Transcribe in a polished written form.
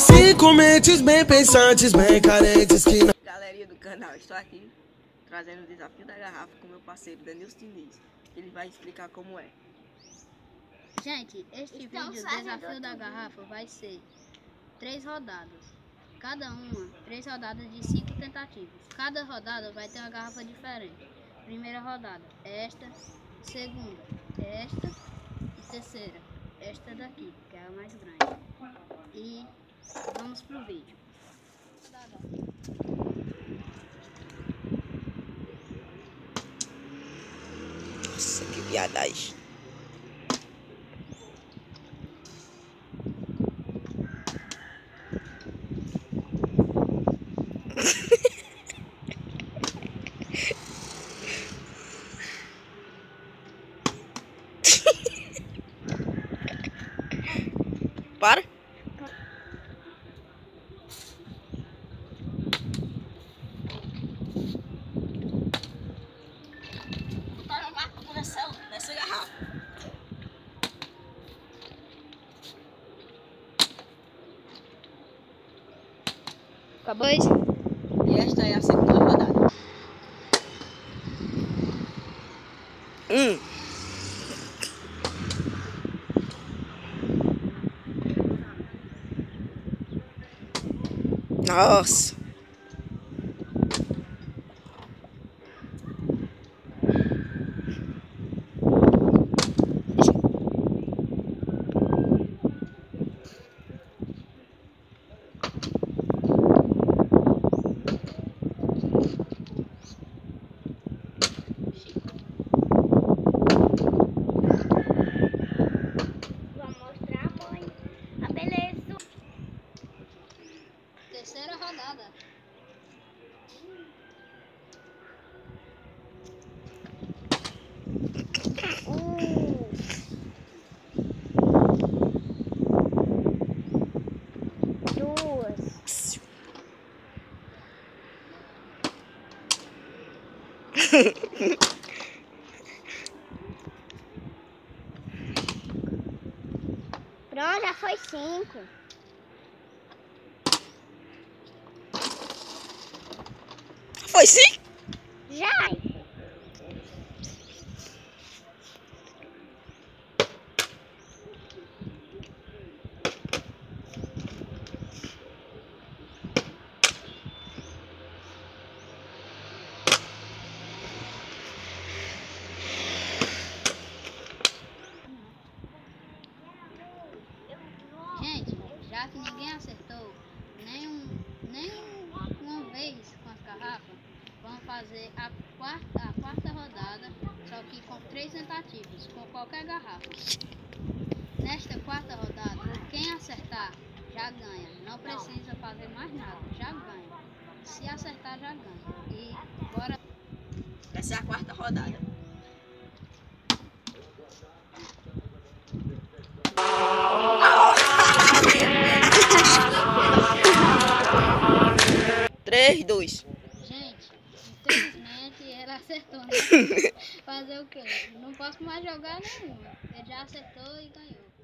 Cinco mentes bem pensantes, bem carentes que não... Galerinha do canal, estou aqui trazendo o desafio da garrafa com meu parceiro Denilson Diniz. Ele vai explicar como é. Gente, este vídeo, o desafio da garrafa, vai ser 3 rodadas. Cada uma, 3 rodadas de 5 tentativas. Cada rodada vai ter uma garrafa diferente. Primeira rodada, esta. Segunda, esta. E terceira, esta daqui, que é a mais grande. E vamos pro vídeo. Nossa, que viadagem. Para. Botar uma marca nessa garrafa. Acabou isso? E esta é a segunda rodada. Nossa. Terceira rodada. Duas. Pronto, já foi 5. Foi sim? Já. Gente, já que ninguém acertou nenhuma vez com as garrafas, vamos fazer a quarta rodada, só que com 3 tentativas, com qualquer garrafa. Nesta quarta rodada, quem acertar já ganha, não precisa fazer mais nada, já ganha. Se acertar, já ganha. E bora. Essa é a quarta rodada. Três, dois. Gente, infelizmente ela acertou, né? Fazer o quê? Não posso mais jogar nenhuma. Ele já acertou e ganhou.